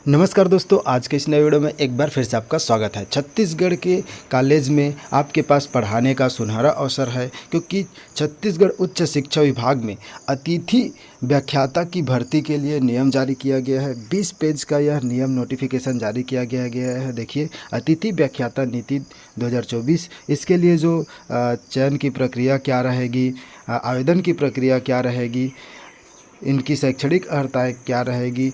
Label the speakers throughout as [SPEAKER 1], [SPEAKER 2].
[SPEAKER 1] नमस्कार दोस्तों, आज के इस नए वीडियो में एक बार फिर से आपका स्वागत है। छत्तीसगढ़ के कॉलेज में आपके पास पढ़ाने का सुनहरा अवसर है, क्योंकि छत्तीसगढ़ उच्च शिक्षा विभाग में अतिथि व्याख्याता की भर्ती के लिए नियम जारी किया गया है। 20 पेज का यह नियम नोटिफिकेशन जारी किया गया है। देखिए, अतिथि व्याख्याता नीति 2024, इसके लिए जो चयन की प्रक्रिया क्या रहेगी, आवेदन की प्रक्रिया क्या रहेगी, इनकी शैक्षणिक अर्हताएँ क्या रहेगी,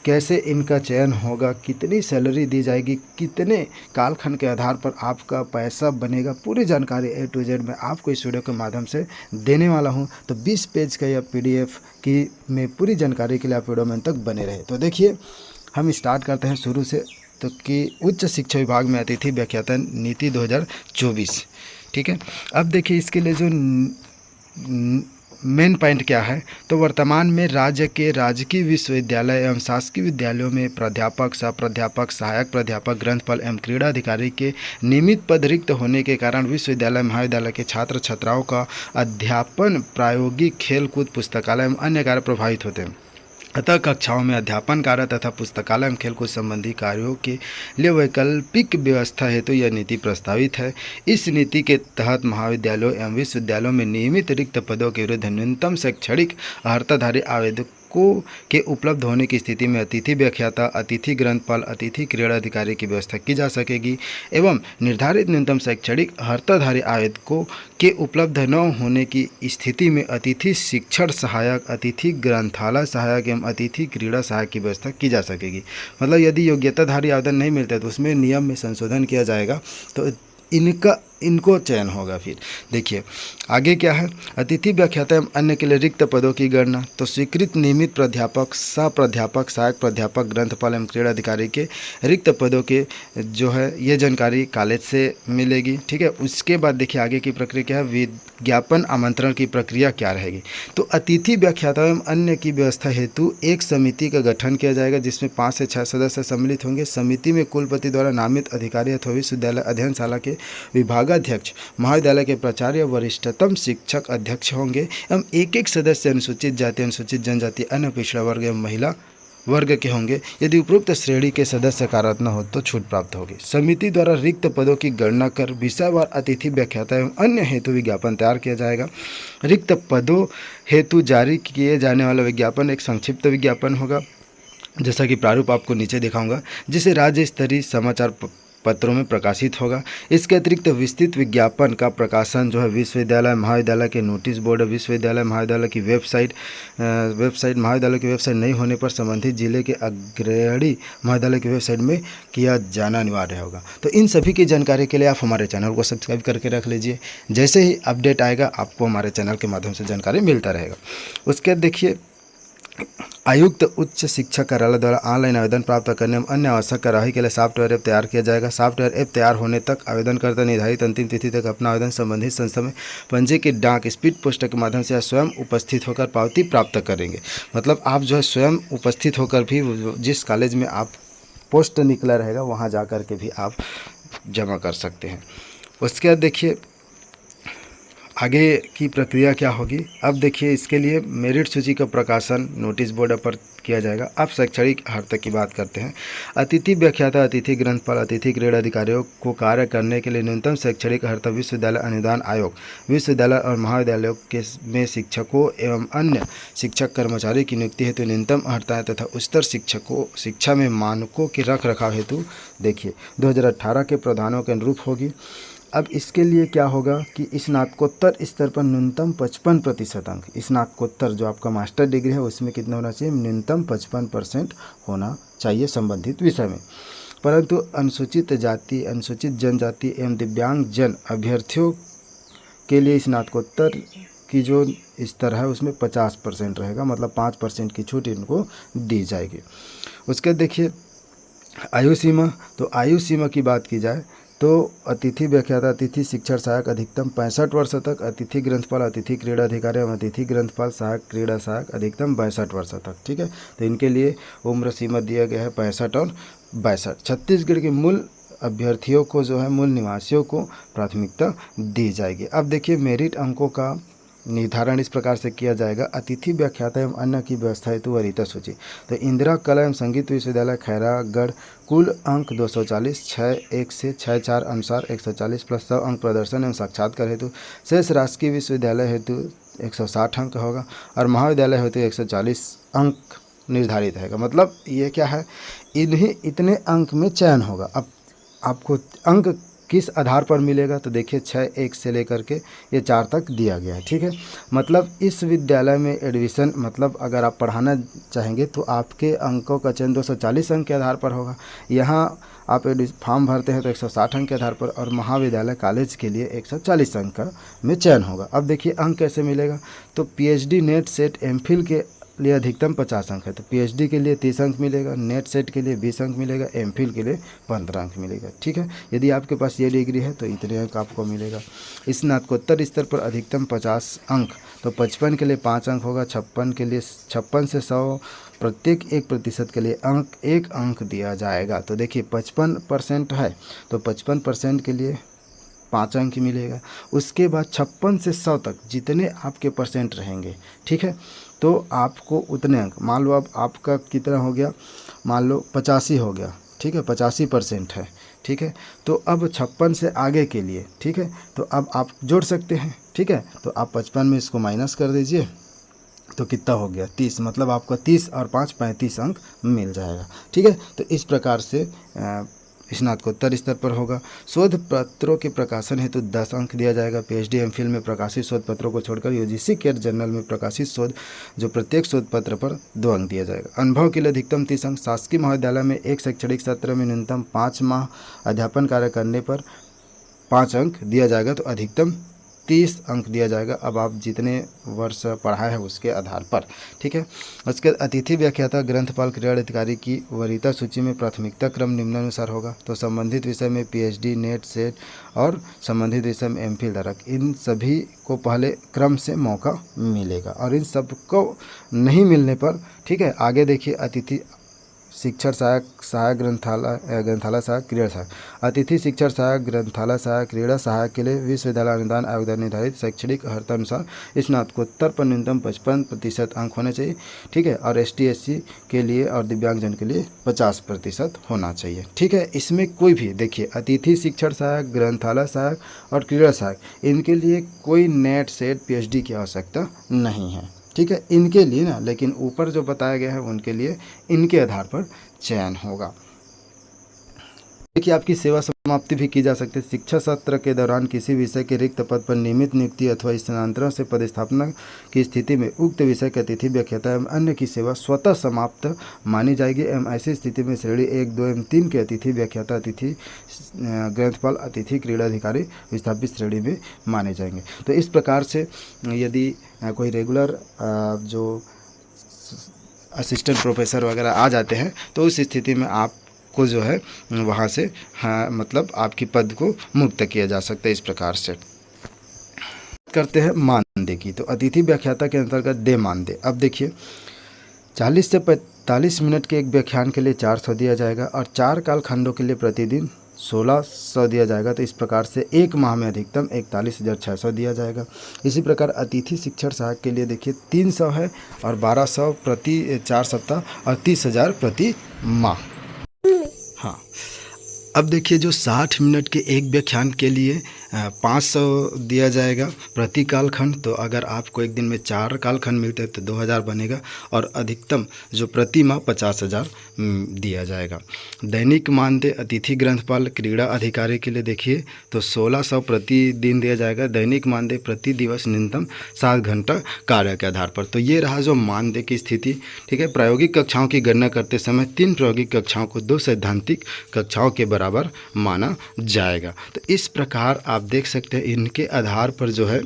[SPEAKER 1] कैसे इनका चयन होगा, कितनी सैलरी दी जाएगी, कितने कालखंड के आधार पर आपका पैसा बनेगा, पूरी जानकारी A to Z मैं आपको इस वीडियो के माध्यम से देने वाला हूं। तो 20 पेज का यह PDF की में पूरी जानकारी के लिए आप वीडियो में अंत तक बने रहे। तो देखिए, हम स्टार्ट करते हैं शुरू से। तो कि उच्च शिक्षा विभाग में अतिथि व्याख्याता नीति 2024, ठीक है। अब देखिए, इसके लिए जो मेन पॉइंट क्या है, तो वर्तमान में राज्य के राजकीय विश्वविद्यालय एवं शासकीय विद्यालयों में प्राध्यापक, सह प्राध्यापक, सहायक प्राध्यापक, ग्रंथपाल एवं क्रीड़ा अधिकारी के नियमित पद रिक्त होने के कारण विश्वविद्यालय महाविद्यालय के छात्र छात्राओं का अध्यापन, प्रायोगिक खेलकूद, पुस्तकालय एवं अन्य कार्य प्रभावित होते हैं। अतः कक्षाओं में अध्यापन कार्य तथा पुस्तकालय एवं खेलकूद संबंधी कार्यों के लिए वैकल्पिक व्यवस्था हेतु यह नीति प्रस्तावित है। इस नीति के तहत महाविद्यालयों एवं विश्वविद्यालयों में नियमित रिक्त पदों के विरुद्ध न्यूनतम शैक्षणिक अर्हताधारी आवेदकों के उपलब्ध होने की स्थिति में अतिथि व्याख्याता, अतिथि ग्रंथपाल, अतिथि क्रीड़ा अधिकारी की व्यवस्था की जा सकेगी एवं निर्धारित न्यूनतम शैक्षणिक अर्हताधारी आवेदकों के उपलब्ध न होने की स्थिति में अतिथि शिक्षण सहायक, अतिथि ग्रंथालय सहायक एवं अतिथि क्रीड़ा सहायक की व्यवस्था की जा सकेगी। मतलब यदि योग्यताधारी आवेदन नहीं मिलता है तो उसमें नियम में संशोधन किया जाएगा, तो इनको चयन होगा। फिर देखिए आगे क्या है, अतिथि व्याख्याता एवं अन्य के लिए रिक्त पदों की गणना। तो स्वीकृत नियमित प्राध्यापक, सह प्राध्यापक, सहायक प्राध्यापक, ग्रंथपाल एवं क्रीड़ा अधिकारी के रिक्त पदों के जो है ये जानकारी कॉलेज से मिलेगी, ठीक है। उसके बाद देखिए आगे की प्रक्रिया क्या है, विज्ञापन आमंत्रण की प्रक्रिया क्या रहेगी। तो अतिथि व्याख्याता एवं अन्य की व्यवस्था हेतु एक समिति का गठन किया जाएगा, जिसमें 5 से 6 सदस्य सम्मिलित होंगे। समिति में कुलपति द्वारा नामित अधिकारी अथवा विश्वविद्यालय अध्ययनशाला के विभागाध्यक्ष, महाविद्यालय के प्राचार्य, वरिष्ठतम शिक्षक अध्यक्ष होंगे एवं एक सदस्य अनुसूचित जाति, अनुसूचित जनजाति, अन्य पिछड़ा वर्ग एवं महिला वर्ग के होंगे। यदि उपरोक्त श्रेणी के सदस्य कार्यरत न हो तो छूट प्राप्त होगी। समिति द्वारा रिक्त पदों की गणना कर विषयवार अतिथि व्याख्याता एवं अन्य हेतु विज्ञापन तैयार किया जाएगा। रिक्त पदों हेतु जारी किए जाने वाला विज्ञापन एक संक्षिप्त विज्ञापन होगा, जैसा कि प्रारूप आपको नीचे दिखाऊंगा, जिसे राज्य स्तरीय समाचार पत्रों में प्रकाशित होगा। इसके अतिरिक्त विस्तृत विज्ञापन का प्रकाशन जो है विश्वविद्यालय महाविद्यालय के नोटिस बोर्ड, विश्वविद्यालय महाविद्यालय की वेबसाइट महाविद्यालय की वेबसाइट नहीं होने पर संबंधित जिले के अग्रणी महाविद्यालय की वेबसाइट में किया जाना अनिवार्य होगा। तो इन सभी की जानकारी के लिए आप हमारे चैनल को सब्सक्राइब करके रख लीजिए। जैसे ही अपडेट आएगा आपको हमारे चैनल के माध्यम से जानकारी मिलता रहेगा। उसके बाद देखिए, आयुक्त उच्च शिक्षा कार्यालय द्वारा ऑनलाइन आवेदन प्राप्त करने में अन्य आवश्यक कार्यवाही के लिए सॉफ्टवेयर ऐप तैयार किया जाएगा। सॉफ्टवेयर ऐप तैयार होने तक आवेदनकर्ता निर्धारित अंतिम तिथि तक अपना आवेदन संबंधित संस्था में पंजीकृत डाक, स्पीड पोस्ट के माध्यम से स्वयं उपस्थित होकर पावती प्राप्त करेंगे। मतलब आप जो है स्वयं उपस्थित होकर भी जिस कॉलेज में आप पोस्ट निकला रहेगा वहाँ जा कर के भी आप जमा कर सकते हैं। उसके बाद देखिए आगे की प्रक्रिया क्या होगी। अब देखिए, इसके लिए मेरिट सूची का प्रकाशन नोटिस बोर्ड पर किया जाएगा। अब शैक्षणिक अर्हता की बात करते हैं। अतिथि व्याख्याता, अतिथि ग्रंथपाल, अतिथि क्रीड़ा अधिकारियों को कार्य करने के लिए न्यूनतम शैक्षणिक अर्हता विश्वविद्यालय अनुदान आयोग, विश्वविद्यालय और महाविद्यालयों के में शिक्षकों एवं अन्य शिक्षक कर्मचारी की नियुक्ति हेतु न्यूनतम अर्हताएँ तथा उच्चतर शिक्षा में मानकों के रख रखाव हेतु देखिए 2018 के प्रावधानों के अनुरूप होगी। अब इसके लिए क्या होगा कि स्नातकोत्तर स्तर पर न्यूनतम 55% अंक, स्नातकोत्तर जो आपका मास्टर डिग्री है उसमें कितना होना चाहिए, न्यूनतम 55% होना चाहिए संबंधित विषय में। परंतु अनुसूचित जाति, अनुसूचित जनजाति एवं दिव्यांग जन अभ्यर्थियों के लिए स्नातकोत्तर की जो स्तर है उसमें 50% रहेगा, मतलब 5% की छूट इनको दी जाएगी। उसके देखिए आयु सीमा। तो आयु सीमा की बात की जाए तो अतिथि व्याख्याता, अतिथि शिक्षण सहायक अधिकतम 65 वर्ष तक, अतिथि ग्रंथपाल, अतिथि क्रीड़ा अधिकारी एवं अतिथि ग्रंथपाल सहायक क्रीड़ा सहायक अधिकतम 62 वर्ष तक, ठीक है। तो इनके लिए उम्र सीमा दिया गया है 65 और 62। छत्तीसगढ़ के मूल अभ्यर्थियों को जो है, मूल निवासियों को प्राथमिकता दी जाएगी। अब देखिए मेरिट अंकों का निर्धारण इस प्रकार से किया जाएगा। अतिथि व्याख्याता एवं अन्य की व्यवस्था हेतु वरीयता सूची। तो इंदिरा कला एवं संगीत विश्वविद्यालय खैरागढ़ कुल अंक 240, 6(1) से 6(4) अनुसार 140 प्लस 100 अंक प्रदर्शन एवं साक्षात्कार हेतु। शेष राजकीय विश्वविद्यालय हेतु 160 अंक होगा और महाविद्यालय हेतु 140 अंक निर्धारित है। मतलब ये क्या है, इन्हीं इतने अंक में चयन होगा। अब आपको अंक किस आधार पर मिलेगा, तो देखिए 6(1) से लेकर के ये 4 तक दिया गया है। ठीक है, मतलब इस विद्यालय में एडमिशन, मतलब अगर आप पढ़ाना चाहेंगे तो आपके अंकों का चयन 240 अंक के आधार पर होगा। यहाँ आप फॉर्म भरते हैं तो 160 अंक के आधार पर, और महाविद्यालय कॉलेज के लिए 140 अंक का में चयन होगा। अब देखिए अंक कैसे मिलेगा, तो पीएचडी नेट सेट एमफिल के लिए अधिकतम 50 अंक है, तो पीएचडी के लिए 30 अंक मिलेगा, नेट सेट के लिए 20 अंक मिलेगा, एमफिल के लिए 15 अंक मिलेगा। ठीक है, यदि आपके पास ये डिग्री है तो इतने अंक आपको मिलेगा। स्नातकोत्तर स्तर पर अधिकतम 50 अंक, तो 55 के लिए 5 अंक होगा, 56 से 100 प्रत्येक 1% के लिए 1 अंक दिया जाएगा। तो देखिए 55% है तो 55% के लिए 5 अंक मिलेगा। उसके बाद 56 से 100 तक जितने आपके परसेंट रहेंगे, ठीक है, तो आपको उतने अंक, मान लो अब आपका कितना हो गया, मान लो 85 हो गया, ठीक है, 85% है, ठीक है, तो अब 56 से आगे के लिए, ठीक है, तो अब आप जोड़ सकते हैं। ठीक है, तो आप 55 में इसको माइनस कर दीजिए तो कितना हो गया 30, मतलब आपको 30 और 5 35 अंक मिल जाएगा। ठीक है, तो इस प्रकार से स्नातकोत्तर स्तर पर होगा। शोध पत्रों के प्रकाशन हेतु 10 अंक दिया जाएगा। पीएचडी एमफिल में प्रकाशित शोध पत्रों को छोड़कर यूजीसी केयर जर्नल में प्रकाशित शोध जो प्रत्येक शोध पत्र पर 2 अंक दिया जाएगा। अनुभव के लिए अधिकतम 30 अंक। शासकीय महाविद्यालय में एक शैक्षणिक सत्र में न्यूनतम 5 माह अध्यापन कार्य करने पर 5 अंक दिया जाएगा, तो अधिकतम 30 अंक दिया जाएगा। अब आप जितने वर्ष पढ़ाए हैं उसके आधार पर। ठीक है, उसके अतिथि व्याख्याता ग्रंथपाल क्रीड़ा अधिकारी की वरीयता सूची में प्राथमिकता क्रम निम्नानुसार होगा। तो संबंधित विषय में पीएचडी नेट सेट और संबंधित विषय में एमफिल धारक, इन सभी को पहले क्रम से मौका मिलेगा, और इन सब को नहीं मिलने पर, ठीक है, आगे देखिए अतिथि शिक्षण सहायक ग्रंथालय सहायक क्रीड़ा सहायक। अतिथि शिक्षण सहायक ग्रंथालय सहायक क्रीड़ा सहायक के लिए विश्वविद्यालय अनुदान आयोग द्वारा निर्धारित शैक्षणिक अर्हता अनुसार स्नातकोत्तर पर न्यूनतम 55% अंक होने चाहिए। ठीक है, और एसटी एससी के लिए और दिव्यांगजन के लिए 50% होना चाहिए। ठीक है, इसमें कोई भी देखिए अतिथि शिक्षण सहायक ग्रंथालय सहायक और क्रीड़ा सहायक, इनके लिए कोई नेट सेट पीएचडी की आवश्यकता नहीं है। ठीक है, इनके लिए ना, लेकिन ऊपर जो बताया गया है उनके लिए इनके आधार पर चयन होगा। देखिए आपकी सेवा समाप्ति भी की जा सकती है। शिक्षा सत्र के दौरान किसी विषय के रिक्त पद पर नियमित नियुक्ति अथवा स्थानांतरण से पदस्थापना की स्थिति में उक्त विषय के अतिथि व्याख्याता एवं अन्य की सेवा स्वतः समाप्त मानी जाएगी एवं ऐसी स्थिति में श्रेणी 1, 2 एवं 3 के अतिथि व्याख्याता, अतिथि ग्रंथपाल, अतिथि क्रीड़ा अधिकारी विस्थापित श्रेणी में माने जाएंगे। तो इस प्रकार से यदि कोई रेगुलर जो असिस्टेंट प्रोफेसर वगैरह आ जाते हैं तो उस स्थिति में आपको जो है वहाँ से मतलब आपकी पद को मुक्त किया जा सकता है। इस प्रकार से करते हैं मानदेय की। तो अतिथि व्याख्याता के अंतर्गत दे मानदेय। अब देखिए 40 से 45 मिनट के एक व्याख्यान के लिए 400 दिया जाएगा और 4 कालखंडों के लिए प्रतिदिन 1600 दिया जाएगा। तो इस प्रकार से एक माह में अधिकतम 41,600 दिया जाएगा। इसी प्रकार अतिथि शिक्षण सहायक के लिए देखिए 300 है और 1200 प्रति 4 सप्ताह और 30,000 प्रति माह। हाँ, अब देखिए जो 60 मिनट के एक व्याख्यान के लिए 500 दिया जाएगा प्रति कालखंड। तो अगर आपको एक दिन में 4 कालखंड मिलते हैं तो 2000 बनेगा और अधिकतम जो प्रति माह 50,000 दिया जाएगा। दैनिक मानदेय अतिथि ग्रंथपाल क्रीड़ा अधिकारी के लिए देखिए तो 1600 प्रति दिन दिया जाएगा। दैनिक मानदेय प्रति दिवस न्यूनतम 7 घंटा कार्य के आधार पर। तो ये रहा जो मानदेय की स्थिति। ठीक है, प्रायोगिक कक्षाओं की गणना करते समय 3 प्रायोगिक कक्षाओं को 2 सैद्धांतिक कक्षाओं के बराबर माना जाएगा। तो इस प्रकार आप देख सकते हैं इनके आधार पर जो है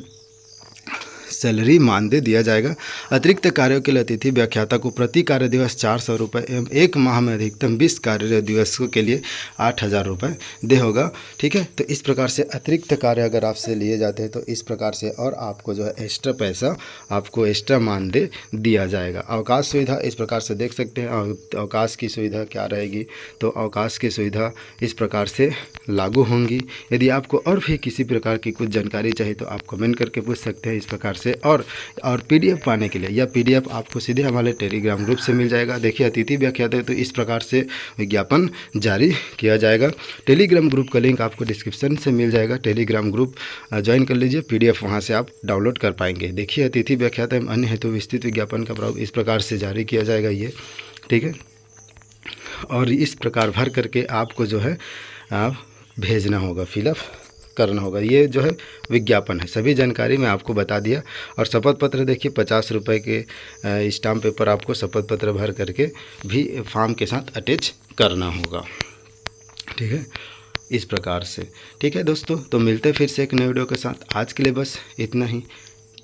[SPEAKER 1] सैलरी मानदेय दिया जाएगा। अतिरिक्त कार्यों के लिए अतिथि व्याख्याता को प्रति कार्य दिवस 400 रुपये एवं एक माह में अधिकतम 20 कार्य दिवसों के लिए 8,000 रुपये दे होगा। ठीक है, तो इस प्रकार से अतिरिक्त कार्य अगर आपसे लिए जाते हैं तो इस प्रकार से और आपको जो है एक्स्ट्रा पैसा, आपको एक्स्ट्रा मानदेय दिया जाएगा। अवकाश सुविधा इस प्रकार से देख सकते हैं। अवकाश की सुविधा क्या रहेगी, तो अवकाश की सुविधा इस प्रकार से लागू होंगी। यदि आपको और भी किसी प्रकार की कुछ जानकारी चाहिए तो आप कमेंट करके पूछ सकते हैं। इस प्रकार से से। और PDF पाने के लिए, या PDF आपको सीधे हमारे टेलीग्राम ग्रुप से मिल जाएगा। देखिए अतिथि व्याख्याता, तो इस प्रकार से विज्ञापन जारी किया जाएगा। टेलीग्राम ग्रुप का लिंक आपको डिस्क्रिप्शन से मिल जाएगा। टेलीग्राम ग्रुप ज्वाइन कर लीजिए, PDF वहाँ से आप डाउनलोड कर पाएंगे। देखिए अतिथि व्याख्याता एवं अन्य हेतु विस्तृत विज्ञापन का प्रारूप इस प्रकार से जारी किया जाएगा ये, ठीक है। और इस प्रकार भर करके आपको जो है आप भेजना होगा, फिलअप करना होगा। ये जो है विज्ञापन है, सभी जानकारी मैं आपको बता दिया। और शपथ पत्र देखिए 50 रुपये के स्टाम्प पेपर आपको शपथ पत्र भर करके भी फॉर्म के साथ अटैच करना होगा, ठीक है, इस प्रकार से। ठीक है दोस्तों, तो मिलते फिर से एक नए वीडियो के साथ। आज के लिए बस इतना ही।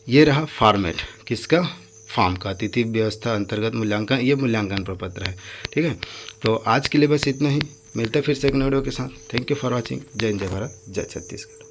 [SPEAKER 1] ये रहा फॉर्मेट किसका, फॉर्म का, अतिथि व्यवस्था अंतर्गत मूल्यांकन, ये मूल्यांकन प्रपत्र है, ठीक है। तो आज के लिए बस इतना ही, मिलते फिर से एक नए वीडियो के साथ। Thank you for watching. जय हिंद, जय भारत, जय छत्तीसगढ़।